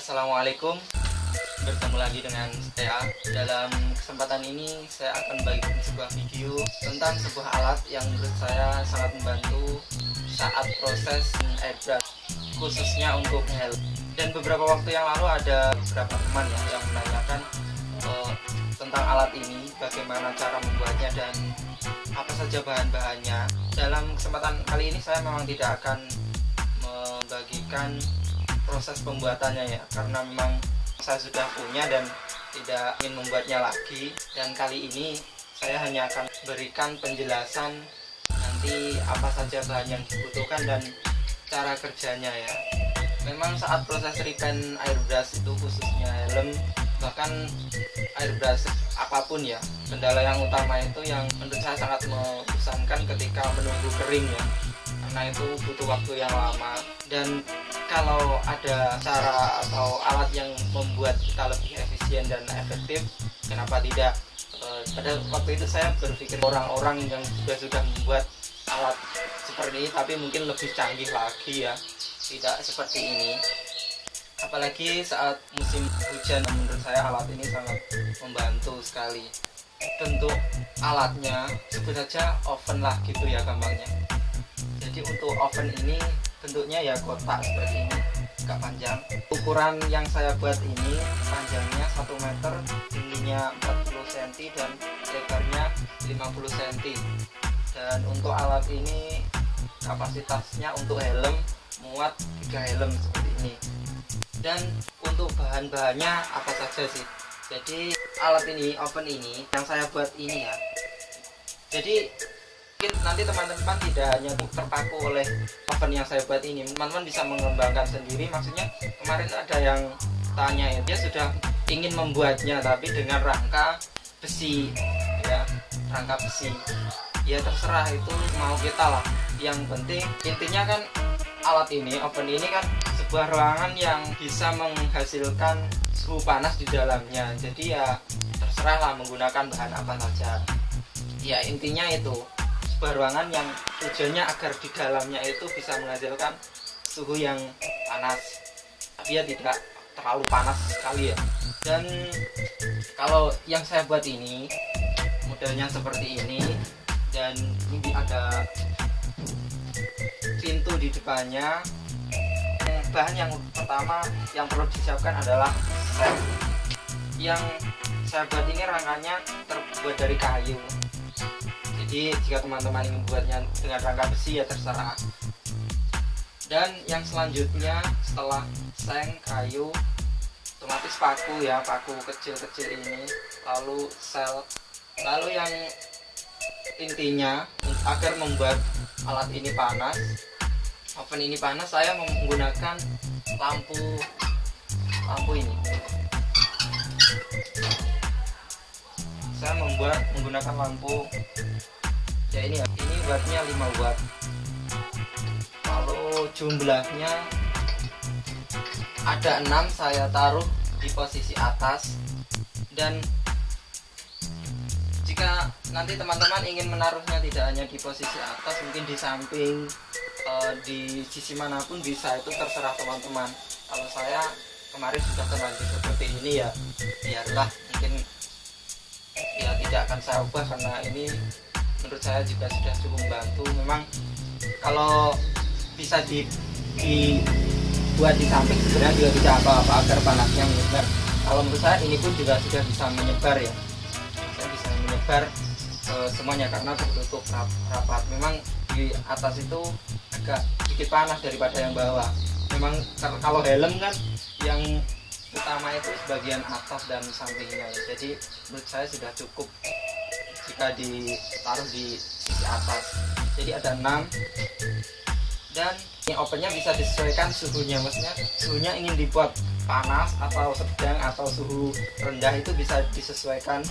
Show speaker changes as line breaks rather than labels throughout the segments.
Assalamualaikum, bertemu lagi dengan saya. Dalam kesempatan ini saya akan bagikan sebuah video tentang sebuah alat yang menurut saya sangat membantu saat proses airbrush, khususnya untuk helm. Dan beberapa waktu yang lalu ada beberapa teman yang menanyakan tentang alat ini, bagaimana cara membuatnya dan apa saja bahan-bahannya. Dalam kesempatan kali ini saya memang tidak akan membagikan proses pembuatannya ya, karena memang saya sudah punya dan tidak ingin membuatnya lagi. Dan kali ini saya hanya akan berikan penjelasan nanti apa saja bahan yang dibutuhkan dan cara kerjanya ya. Memang saat proses repaint airbrush itu, khususnya helm, bahkan airbrush apapun ya, kendala yang utama itu yang menurut saya sangat membosankan ketika menunggu kering ya, karena itu butuh waktu yang lama. Dan kalau ada cara atau alat yang membuat kita lebih efisien dan efektif, kenapa tidak? Pada waktu itu saya berpikir orang-orang yang sudah membuat alat seperti ini, tapi mungkin lebih canggih lagi ya, tidak seperti ini. Apalagi saat musim hujan, menurut saya alat ini sangat membantu sekali. Bentuk alatnya sebut saja oven lah gitu ya gampangnya. Jadi untuk oven ini bentuknya ya kotak seperti ini, agak panjang. Ukuran yang saya buat ini panjangnya 1 meter, tingginya 40 cm dan lebarnya 50 cm. Dan untuk alat ini kapasitasnya untuk helm muat 3 helm seperti ini. Dan untuk bahan-bahannya apa saja sih? Jadi alat ini, oven ini yang saya buat ini ya. Jadi nanti teman-teman tidak hanya terpaku oleh oven yang saya buat ini, teman-teman bisa mengembangkan sendiri. Maksudnya kemarin ada yang tanya ya, dia sudah ingin membuatnya tapi dengan rangka besi ya, rangka besi ya, terserah itu mau kita lah. Yang penting intinya kan alat ini, oven ini kan sebuah ruangan yang bisa menghasilkan suhu panas di dalamnya. Jadi ya terserah lah menggunakan bahan apa saja ya, intinya itu sebuah ruangan yang tujuannya agar di dalamnya itu bisa menghasilkan suhu yang panas, tapi ya tidak terlalu panas sekali ya. Dan kalau yang saya buat ini modelnya seperti ini, dan ini ada pintu di depannya. Bahan yang pertama yang perlu disiapkan adalah seng. Yang saya buat ini rangkanya terbuat dari kayu. Jadi jika teman-teman ingin membuatnya dengan rangka besi ya terserah. Dan yang selanjutnya setelah seng, kayu, otomatis paku ya, paku kecil-kecil ini, lalu sel. Lalu yang intinya agar membuat alat ini panas, oven ini panas, saya menggunakan lampu ini. Saya menggunakan lampu ya ini ya, ini wattnya 5 watt. Lalu jumlahnya ada 6, saya taruh di posisi atas. Dan jika nanti teman-teman ingin menaruhnya tidak hanya di posisi atas, mungkin di samping, di sisi manapun bisa, itu terserah teman-teman. Kalau saya kemarin sudah terlanjur seperti ini ya, biarlah, mungkin ya tidak akan saya ubah karena ini menurut saya juga sudah cukup membantu. Memang kalau bisa dibuat di samping sebenarnya juga tidak apa-apa agar panasnya menyebar. Kalau menurut saya ini pun juga sudah bisa menyebar ya, saya bisa menyebar semuanya karena tertutup rapat. Memang di atas itu agak sedikit panas daripada yang bawah. Memang kalau helm kan yang utama itu bagian atas dan sampingnya ya. Jadi menurut saya sudah cukup jika ditaruh di sisi atas. Jadi ada 6. Dan ini ovennya bisa disesuaikan suhunya, maksudnya suhunya ingin dibuat panas atau sedang atau suhu rendah, itu bisa disesuaikan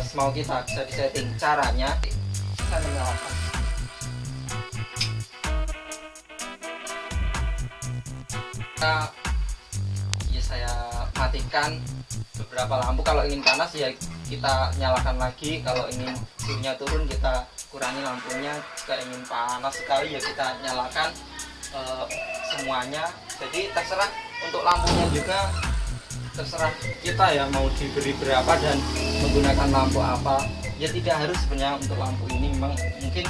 semau kita, bisa disetting. Caranya kita menyalakan. Ya saya matikan beberapa lampu. Kalau ingin panas ya kita nyalakan lagi, kalau ingin suhunya turun kita kurangi lampunya, jika ingin panas sekali ya kita nyalakan semuanya. Jadi terserah untuk lampunya juga terserah kita ya, mau diberi berapa dan menggunakan lampu apa. Ya tidak harus sebenarnya untuk lampu ini, memang mungkin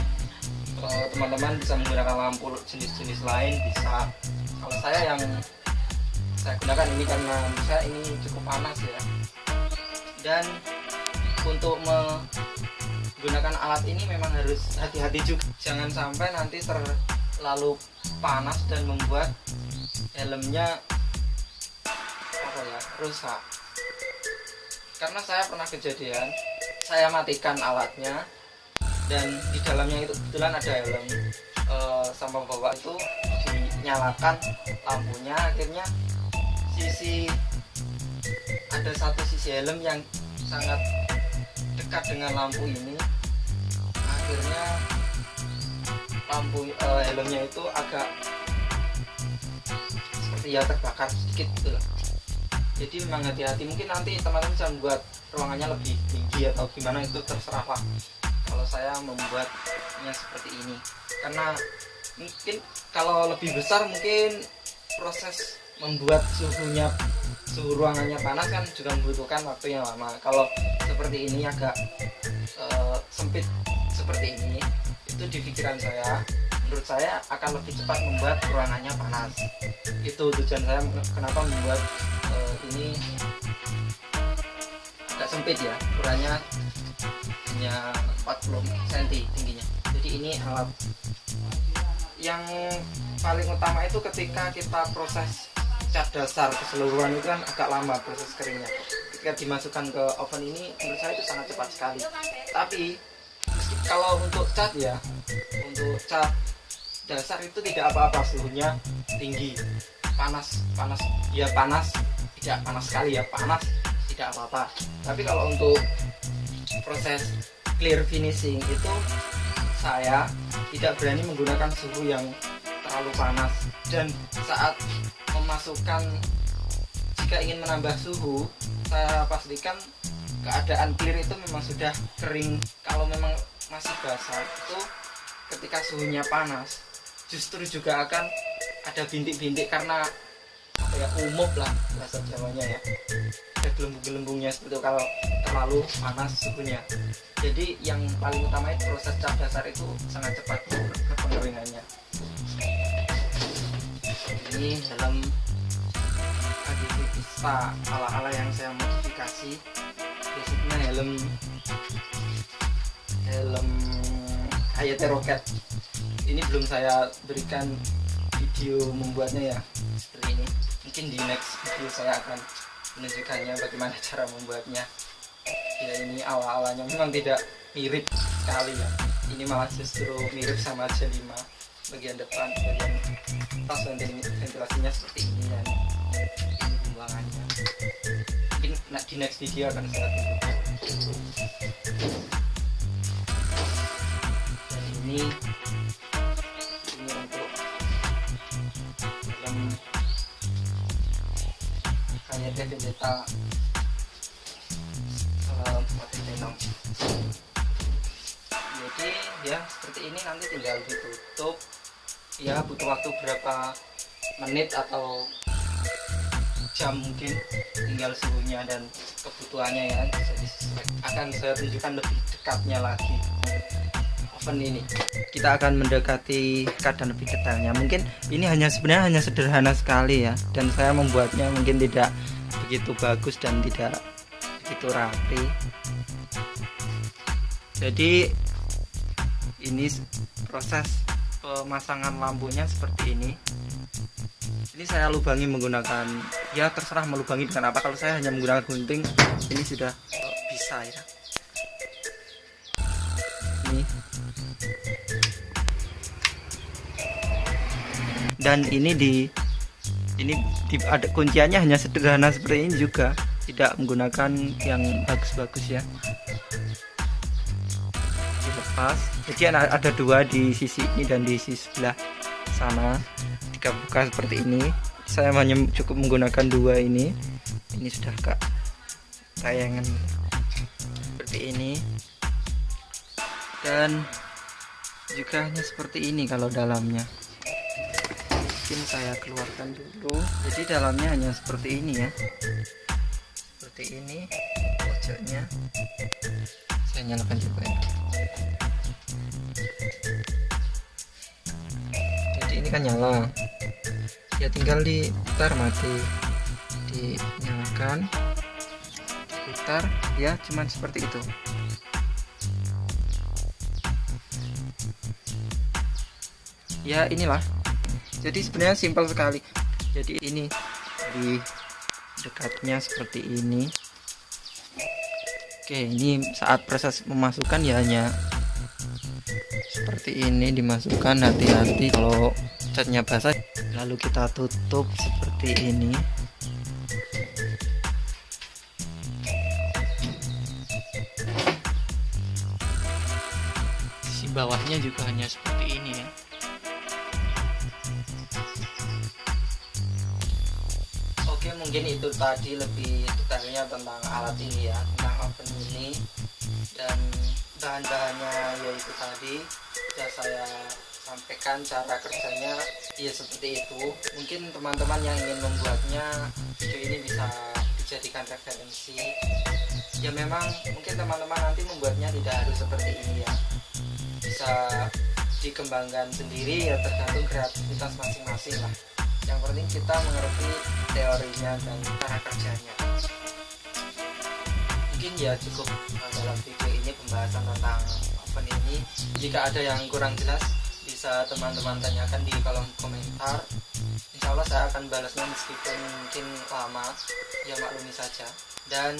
teman-teman bisa menggunakan lampu jenis-jenis lain bisa. Kalau saya yang saya gunakan ini karena saya ini cukup panas ya. Dan untuk menggunakan alat ini memang harus hati-hati juga, jangan sampai nanti terlalu panas dan membuat helmnya rusak. Karena saya pernah kejadian, saya matikan alatnya dan di dalamnya itu kebetulan ada helm, sama bapak itu dinyalakan lampunya, akhirnya ada satu sisi helm yang sangat dekat dengan lampu ini, akhirnya lampu helmnya itu agak seperti ya terbakar sedikit gitu lah. Jadi memang hati-hati, mungkin nanti teman-teman bisa membuat ruangannya lebih tinggi atau gimana, itu terserah lah. Kalau saya membuatnya seperti ini karena mungkin kalau lebih besar mungkin proses membuat suhu ruangannya panas kan juga membutuhkan waktu yang lama. Kalau seperti ini agak sempit seperti ini, itu di pikiran saya, menurut saya akan lebih cepat membuat ruangannya panas. Itu tujuan saya kenapa membuat ini agak sempit ya, ukurannya hanya 40 cm tingginya. Jadi ini alat yang paling utama itu ketika kita proses cat dasar keseluruhan itu kan agak lama proses keringnya. Ketika dimasukkan ke oven ini menurut saya itu sangat cepat sekali. Tapi kalau untuk cat ya, untuk cat dasar itu tidak apa-apa, suhunya tinggi, panas ya, panas tidak panas sekali ya, panas tidak apa-apa. Tapi kalau untuk proses clear finishing itu saya tidak berani menggunakan suhu yang terlalu panas, dan saat memasukkan, jika ingin menambah suhu, saya pastikan keadaan clear itu memang sudah kering. Kalau memang masih basah itu ketika suhunya panas justru juga akan ada bintik-bintik, karena apa ya, umum lah bahasa Jawanya ya, ada gelembung-gelembungnya seperti itu kalau terlalu panas suhunya. Jadi yang paling utama itu proses cat dasar itu sangat cepat ke pengeringannya. Ini dalam Agifista ala-ala yang saya modifikasi, basicnya helm Hayate Rocket. Ini belum saya berikan video membuatnya ya, seperti ini. Mungkin di next video saya akan menunjukkannya bagaimana cara membuatnya. Ya ini ala-alanya memang tidak mirip sekali ya, ini malah justru mirip sama J5 bagian depan, bagian tas ventilasinya seperti ini, dan ini pembuangannya. Mungkin di next video akan saya tunjukkan. Dan ini untuk dalam Hayate Vendetta jadi ya seperti ini, nanti tinggal ditutup ya, butuh waktu berapa menit atau jam mungkin, tinggal suhunya dan kebutuhannya ya. Jadi akan saya tunjukkan lebih dekatnya lagi oven ini. Kita akan mendekati keadaan lebih detailnya. Mungkin ini sebenarnya hanya sederhana sekali ya, dan saya membuatnya mungkin tidak begitu bagus dan tidak begitu rapi. Jadi ini proses pemasangan lampunya seperti ini. Ini saya lubangi menggunakan, ya terserah melubangi dengan apa. Kalau saya hanya menggunakan gunting, ini sudah bisa ya. Ini. Dan ini ada kunciannya, hanya sederhana seperti ini juga, tidak menggunakan yang bagus-bagus ya. Dilepas, jadi ada dua di sisi ini dan di sisi sebelah sana. Jika buka seperti ini, saya hanya cukup menggunakan dua ini. Ini sudah kak tayangan seperti ini, dan juga hanya seperti ini kalau dalamnya. Mungkin saya keluarkan dulu. Jadi dalamnya hanya seperti ini ya, seperti ini pojoknya. Saya nyalakan juga ya. Jadi ini kan nyala ya, tinggal diputar mati, dinyalakan, putar ya, cuman seperti itu. Ya inilah, jadi sebenarnya simpel sekali. Jadi ini di dekatnya seperti ini. Oke, ini saat proses memasukkan ya hanya seperti ini, dimasukkan. Hati-hati kalau catnya basah. Lalu kita tutup seperti ini. Sisi bawahnya juga hanya seperti ini ya. Oke, mungkin itu tadi lebih detailnya tentang alat ini ya, tentang oven ini. Dan bahan-bahannya yaitu tadi sudah saya sampaikan, cara kerjanya ya seperti itu. Mungkin teman-teman yang ingin membuatnya, video ini bisa dijadikan referensi ya. Memang mungkin teman-teman nanti membuatnya tidak harus seperti ini ya, bisa dikembangkan sendiri ya, tergantung kreativitas masing-masing lah. Yang penting kita mengerti teorinya dan cara kerjanya. Mungkin ya cukup dalam video ini pembahasan tentang oven ini. Jika ada yang kurang jelas, bisa teman-teman tanyakan di kolom komentar. Insya Allah saya akan balasnya meskipun mungkin lama, ya maklumi saja. Dan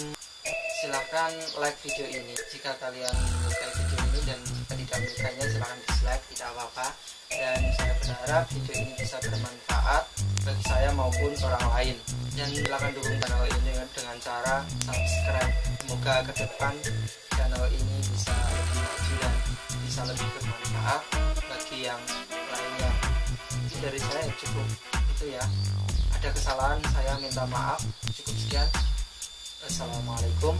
silahkan like video ini jika kalian menyukai video ini, dan jika tidak menyukainya silahkan dislike, tidak apa-apa. Dan saya berharap video ini bisa bermanfaat bagi saya maupun orang lain. Dan silahkan dukung channel ini dengan cara subscribe. Semoga ke depan channel ini bisa lebih maju dan bisa lebih bermanfaat bagi yang lainnya. Itu dari saya cukup itu ya. Ada kesalahan saya minta maaf. Cukup sekian. Assalamualaikum.